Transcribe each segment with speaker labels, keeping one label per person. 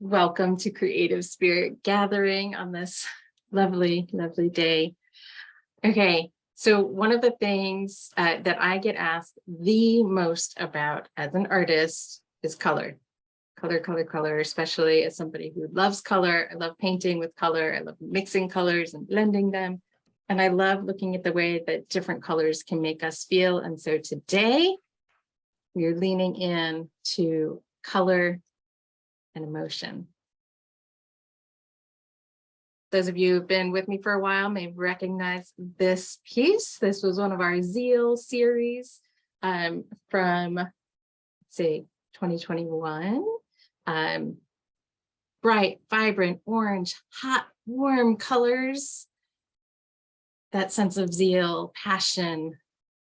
Speaker 1: Welcome to Creative Spirit Gathering on this lovely, lovely day. Okay, so one of the things that I get asked the most about as an artist is color. Color, especially as somebody who loves color. I love painting with color. I love mixing colors and blending them. And I love looking at the way that different colors can make us feel. And so today, we are leaning in to color and emotion. Those of you who've been with me for a while may recognize this piece. This was one of our Zeal series from, let's see, 2021. Bright, vibrant, orange, hot, warm colors. That sense of zeal, passion,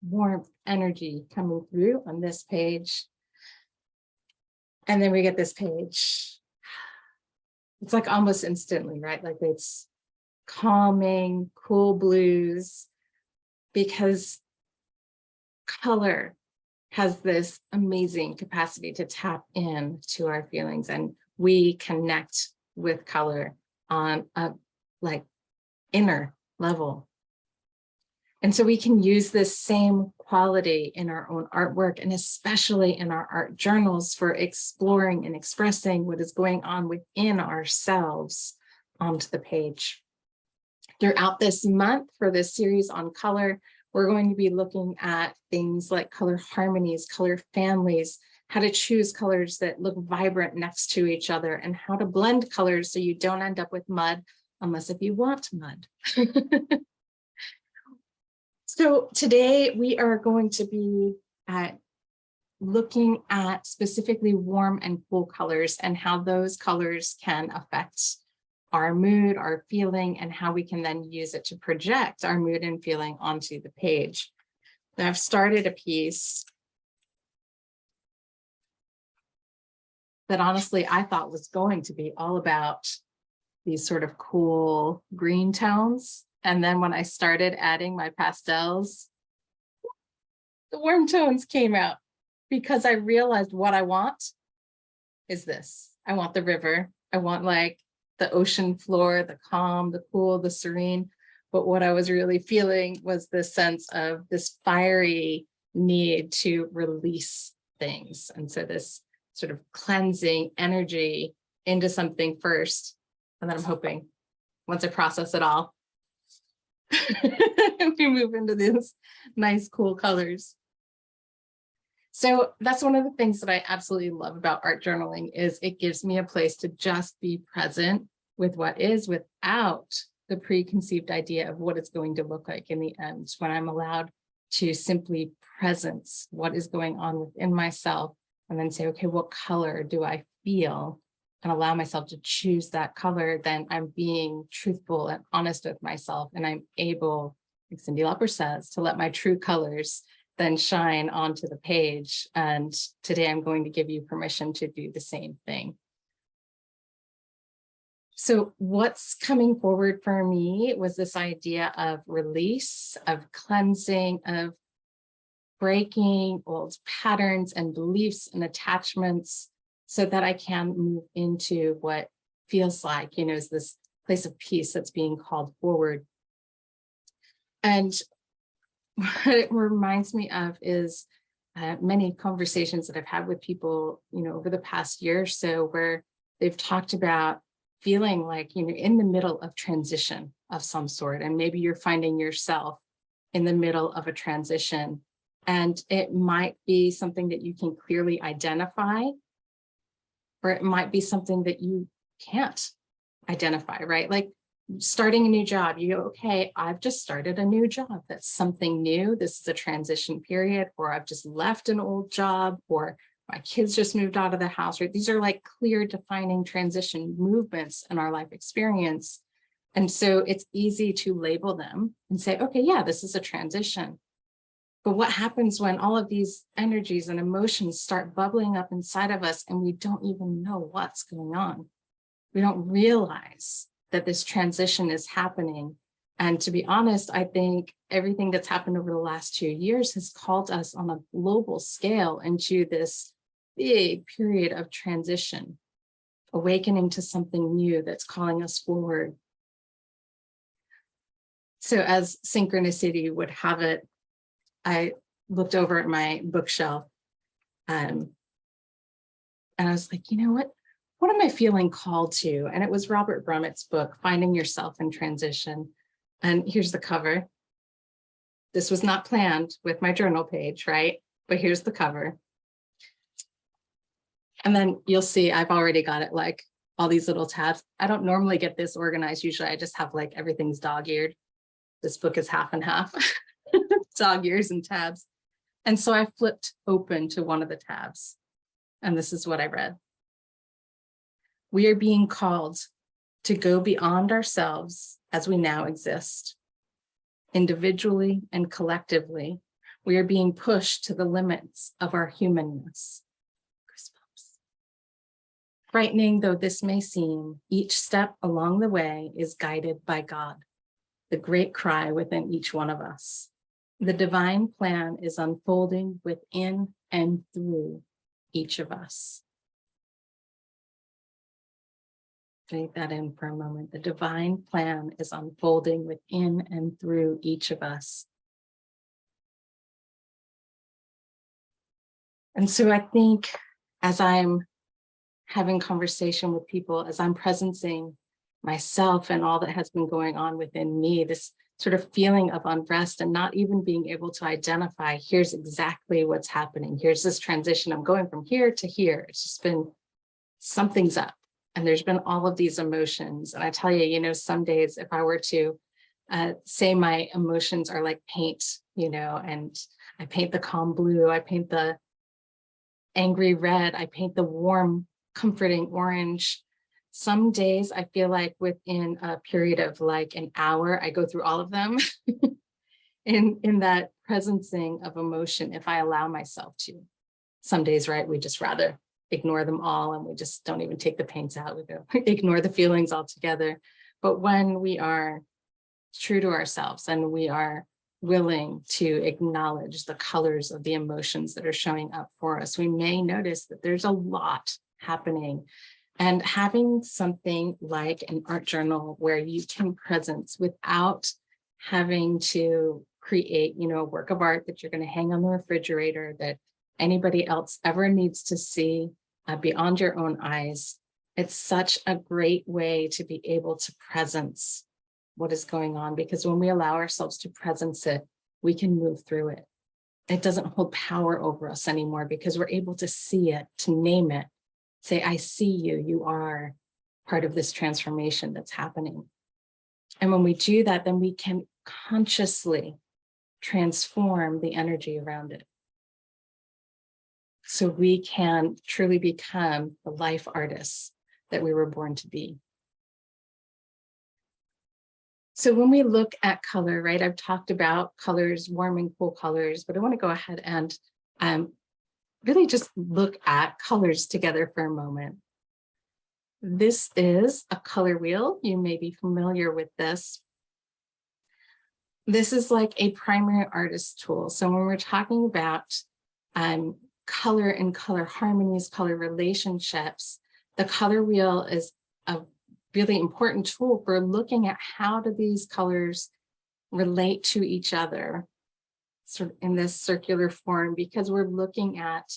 Speaker 1: warmth, energy coming through on this page. And then we get this page. It's like almost instantly, right? Like it's calming, cool blues, because color has this amazing capacity to tap in to our feelings, and we connect with color on a like inner level. And so we can use this same quality in our own artwork, and especially in our art journals, for exploring and expressing what is going on within ourselves onto the page. Throughout this month for this series on color, we're going to be looking at things like color harmonies, color families, how to choose colors that look vibrant next to each other, and how to blend colors so you don't end up with mud, unless if you want mud. So today we are going to be looking at specifically warm and cool colors and how those colors can affect our mood, our feeling, and how we can then use it to project our mood and feeling onto the page. Now, I've started a piece that honestly I thought was going to be all about these sort of cool green tones. And then when I started adding my pastels, the warm tones came out, because I realized what I want is this. I want the river. I want like the ocean floor, the calm, the cool, the serene. But what I was really feeling was this sense of this fiery need to release things. And so this sort of cleansing energy into something first. And then I'm hoping once I process it all, we move into these nice, cool colors. So that's one of the things that I absolutely love about art journaling, is it gives me a place to just be present with what is, without the preconceived idea of what it's going to look like in the end, when I'm allowed to simply presence what is going on within myself, and then say, okay, what color do I feel? And allow myself to choose that color. Then I'm being truthful and honest with myself, and I'm able, like Cyndi Lauper says, to let my true colors then shine onto the page. And today I'm going to give you permission to do the same thing. So what's coming forward for me was this idea of release, of cleansing, of breaking old patterns and beliefs and attachments, so that I can move into what feels like, is this place of peace that's being called forward. And what it reminds me of is many conversations that I've had with people, over the past year or so, where they've talked about feeling like, in the middle of transition of some sort. And maybe you're finding yourself in the middle of a transition, and it might be something that you can clearly identify, or it might be something that you can't identify, right? Like starting a new job, you go, okay, I've just started a new job. That's something new. This is a transition period. Or I've just left an old job, or my kids just moved out of the house, right? These are like clear defining transition movements in our life experience. And so it's easy to label them and say, okay, yeah, this is a transition. But what happens when all of these energies and emotions start bubbling up inside of us, and we don't even know what's going on? We don't realize that this transition is happening. And to be honest, I think everything that's happened over the last 2 years has called us on a global scale into this big period of transition. awakening to something new that's calling us forward. So as synchronicity would have it, I looked over at my bookshelf and I was like, you know what am I feeling called to? And it was Robert Brummett's book, Finding Yourself in Transition. And here's the cover. This was not planned with my journal page, right? But here's the cover. And then you'll see I've already got it like all these little tabs. I don't normally get this organized. Usually I just have like everything's dog-eared. This book is half and half, dog ears and tabs. And so I flipped open to one of the tabs. And this is what I read. We are being called to go beyond ourselves as we now exist. Individually and collectively, we are being pushed to the limits of our humanness. Goosebumps. Frightening though this may seem, each step along the way is guided by God, the great cry within each one of us. The divine plan is unfolding within and through each of us. Take that in for a moment. The divine plan is unfolding within and through each of us. And so I think as I'm having conversation with people, as I'm presencing myself and all that has been going on within me, this sort of feeling of unrest and not even being able to identify, here's exactly what's happening. Here's this transition. I'm going from here to here. It's just been, something's up. And there's been all of these emotions. And I tell you, you know, some days if I were to say my emotions are like paint, you know, and I paint the calm blue, I paint the angry red, I paint the warm, comforting orange. Some days I feel like within a period of like an hour, I go through all of them in that presencing of emotion, if I allow myself to. Some days, right, we just rather ignore them all and we just don't even take the paints out. We go ignore the feelings altogether. But when we are true to ourselves and we are willing to acknowledge the colors of the emotions that are showing up for us, we may notice that there's a lot happening. And having something like an art journal where you can presence without having to create, you know, a work of art that you're going to hang on the refrigerator that anybody else ever needs to see beyond your own eyes. It's such a great way to be able to presence what is going on, because when we allow ourselves to presence it, we can move through it. It doesn't hold power over us anymore because we're able to see it, to name it, say, I see you, you are part of this transformation that's happening. And when we do that, then we can consciously transform the energy around it. So we can truly become the life artists that we were born to be. So when we look at color, right, I've talked about colors, warm and cool colors, but I want to go ahead and really just look at colors together for a moment. This is a color wheel. You may be familiar with this. This is like a primary artist tool. So when we're talking about color and color harmonies, color relationships, the color wheel is a really important tool for looking at how do these colors relate to each other, sort of in this circular form, because we're looking at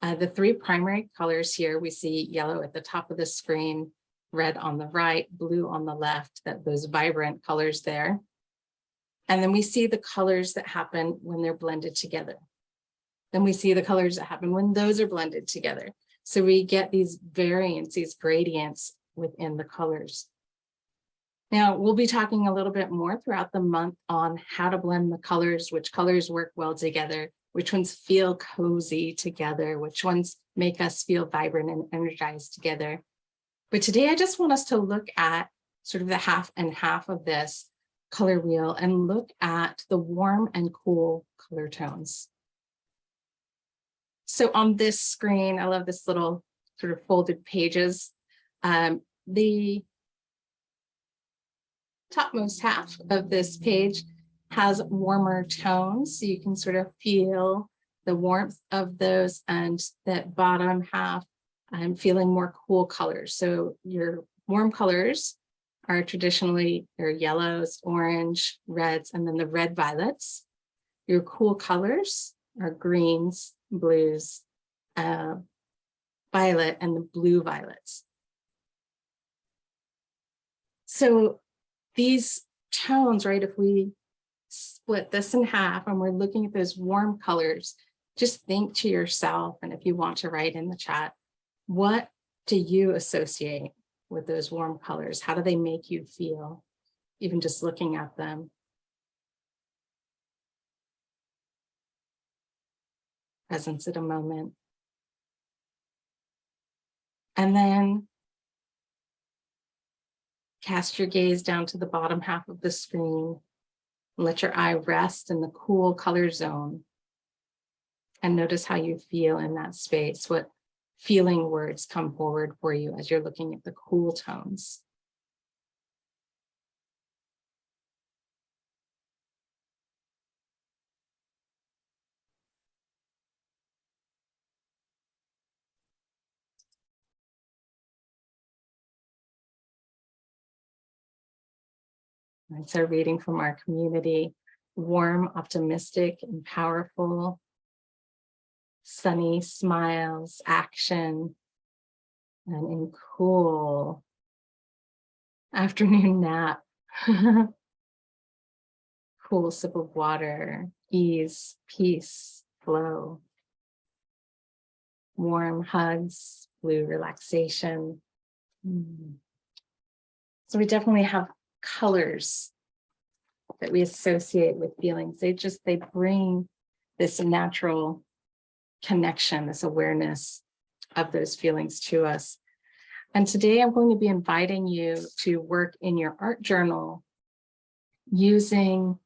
Speaker 1: the three primary colors here. We see yellow at the top of the screen, red on the right, blue on the left, those vibrant colors there. And then we see the colors that happen when they're blended together. Then we see the colors that happen when those are blended together. So we get these variants, these gradients within the colors. Now, we'll be talking a little bit more throughout the month on how to blend the colors, which colors work well together, which ones feel cozy together, which ones make us feel vibrant and energized together. But today, I just want us to look at sort of the half and half of this color wheel and look at the warm and cool color tones. So on this screen, I love this little sort of folded pages. The topmost half of this page has warmer tones, so you can sort of feel the warmth of those, and that bottom half I'm feeling more cool colors. So your warm colors are traditionally your yellows, orange, reds, and then the red violets. Your cool colors are greens, blues, violet, and the blue violets. So these tones, right, if we split this in half and we're looking at those warm colors, just think to yourself, and if you want to write in the chat, what do you associate with those warm colors? How do they make you feel, even just looking at them? Presence at a moment. And then cast your gaze down to the bottom half of the screen. Let your eye rest in the cool color zone. And notice how you feel in that space, what feeling words come forward for you as you're looking at the cool tones. It's our reading from our community. Warm, optimistic, and powerful. Sunny smiles, action, and in cool afternoon nap. Cool sip of water, ease, peace, flow. Warm hugs, blue relaxation. So we definitely have colors that we associate with feelings. They bring this natural connection, this awareness of those feelings to us. And today I'm going to be inviting you to work in your art journal using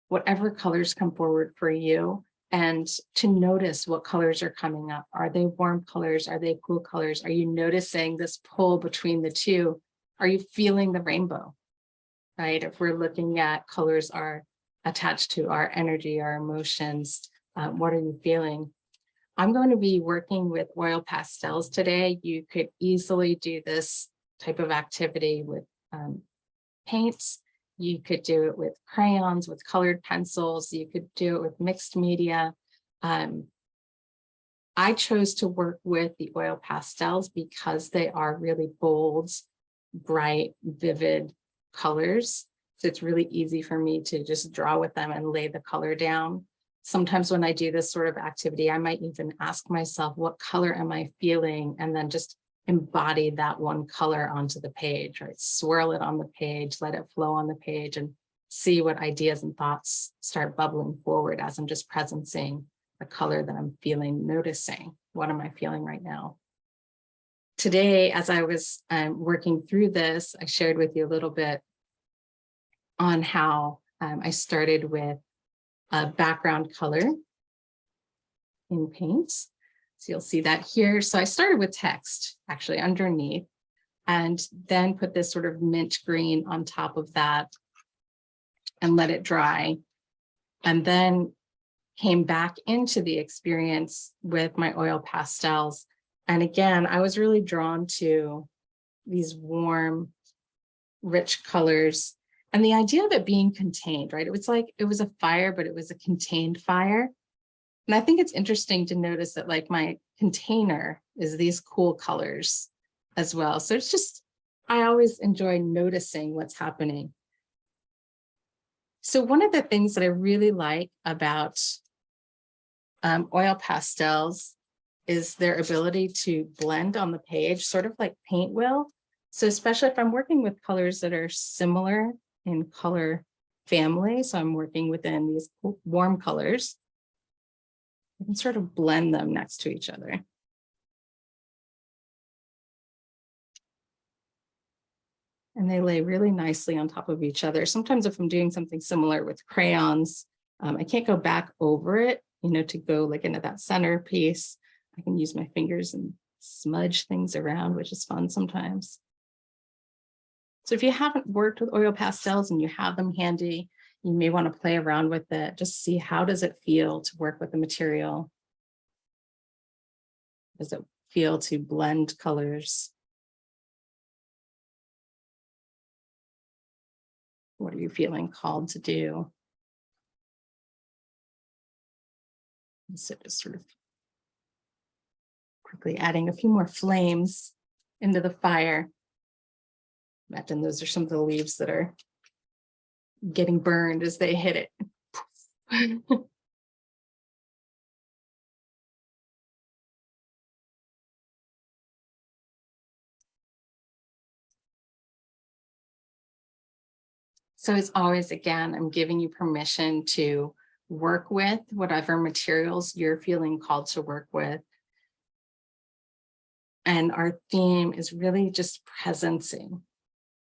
Speaker 1: whatever colors come forward for you, and to notice what colors are coming up. Are they warm colors? Are they cool colors? Are you noticing this pull between the two? Are you feeling the rainbow, right? If we're looking at colors are attached to our energy, our emotions, what are you feeling? I'm going to be working with oil pastels today. You could easily do this type of activity with paints. You could do it with crayons, with colored pencils. You could do it with mixed media. I chose to work with the oil pastels because they are really bold, bright, vivid colors. So it's really easy for me to just draw with them and lay the color down. Sometimes when I do this sort of activity, I might even ask myself, what color am I feeling? And then just embody that one color onto the page, right? Swirl it on the page, let it flow on the page, and see what ideas and thoughts start bubbling forward as I'm just presencing the color that I'm feeling, noticing what am I feeling right now. Today, as I was working through this, I shared with you a little bit on how I started with a background color in paints. So you'll see that here. So I started with text actually underneath, and then put this sort of mint green on top of that and let it dry. And then came back into the experience with my oil pastels. And again, I was really drawn to these warm, rich colors and the idea of it being contained, right? It was like, it was a fire, but it was a contained fire. And I think it's interesting to notice that like my container is these cool colors as well. So it's just, I always enjoy noticing what's happening. So one of the things that I really like about oil pastels is their ability to blend on the page, sort of like paint will. So especially if I'm working with colors that are similar in color family, so I'm working within these warm colors, I can sort of blend them next to each other. And they lay really nicely on top of each other. Sometimes if I'm doing something similar with crayons, I can't go back over it, you know, to go like into that center piece. I can use my fingers and smudge things around, which is fun sometimes. So if you haven't worked with oil pastels and you have them handy, you may want to play around with it. Just see how does it feel to work with the material. Does it feel to blend colors? What are you feeling called to do? And so just sort of quickly adding a few more flames into the fire. Imagine those are some of the leaves that are getting burned as they hit it. So as always, again, I'm giving you permission to work with whatever materials you're feeling called to work with. And our theme is really just presencing.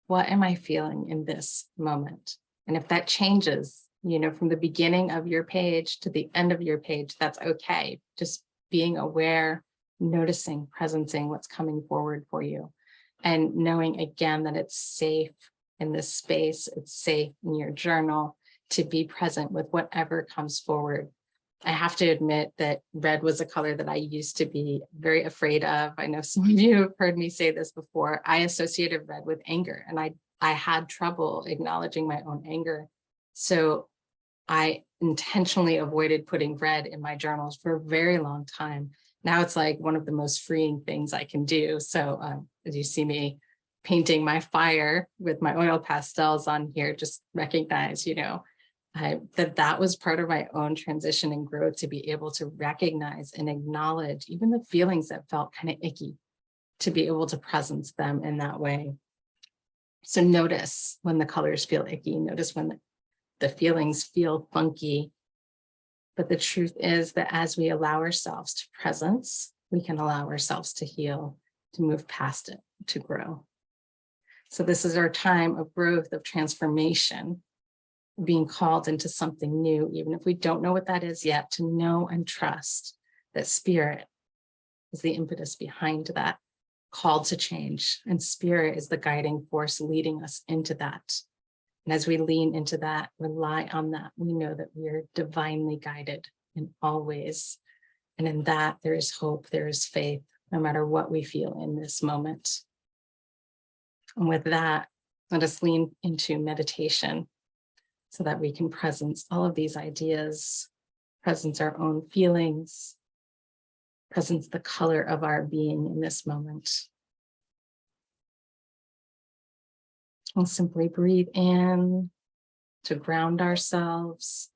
Speaker 1: What am I feeling in this moment? And if that changes, from the beginning of your page to the end of your page, that's okay. Just being aware, noticing, presencing what's coming forward for you. And knowing again that it's safe in this space, it's safe in your journal to be present with whatever comes forward. I have to admit that red was a color that I used to be very afraid of. I know some of you have heard me say this before. I associated red with anger, and I had trouble acknowledging my own anger. So I intentionally avoided putting red in my journals for a very long time. Now it's like one of the most freeing things I can do. So as you see me painting my fire with my oil pastels on here, just recognize, that was part of my own transition and growth, to be able to recognize and acknowledge even the feelings that felt kind of icky, to be able to presence them in that way. So notice when the colors feel icky, notice when the feelings feel funky. But the truth is that as we allow ourselves to presence, we can allow ourselves to heal, to move past it, to grow. So this is our time of growth, of transformation, being called into something new, even if we don't know what that is yet, to know and trust that spirit is the impetus behind that call to change. And spirit is the guiding force leading us into that. And as we lean into that, rely on that, we know that we are divinely guided in all ways. And in that, there is hope, there is faith, no matter what we feel in this moment. And with that, let us lean into meditation so that we can presence all of these ideas, presence our own feelings, presence the color of our being in this moment. We'll simply breathe in to ground ourselves,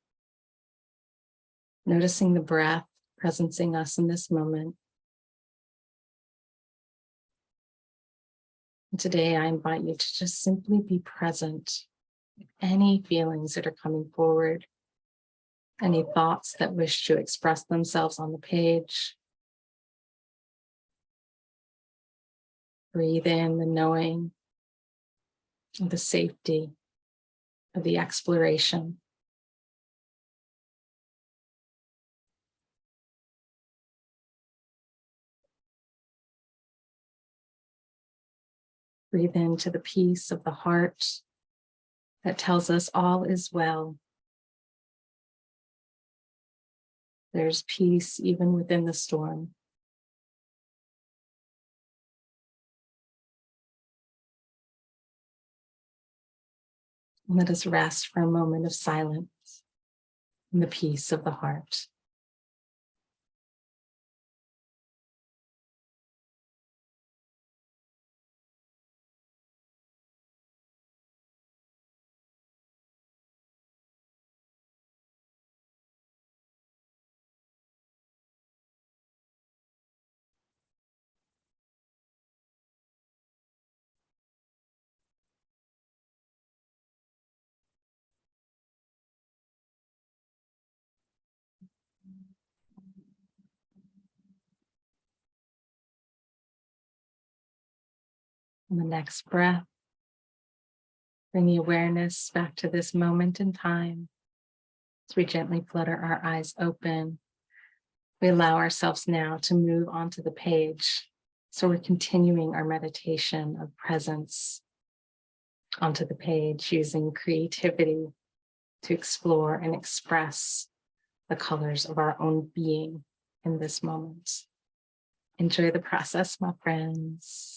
Speaker 1: noticing the breath, presencing us in this moment. And today, I invite you to just simply be present with any feelings that are coming forward, any thoughts that wish to express themselves on the page. Breathe in the knowing, the safety of the exploration. Breathe into the peace of the heart that tells us all is well. There's peace even within the storm. Let us rest for a moment of silence in the peace of the heart. On the next breath, bring the awareness back to this moment in time. As we gently flutter our eyes open, we allow ourselves now to move onto the page. So we're continuing our meditation of presence onto the page, using creativity to explore and express the colors of our own being in this moment. Enjoy the process, my friends.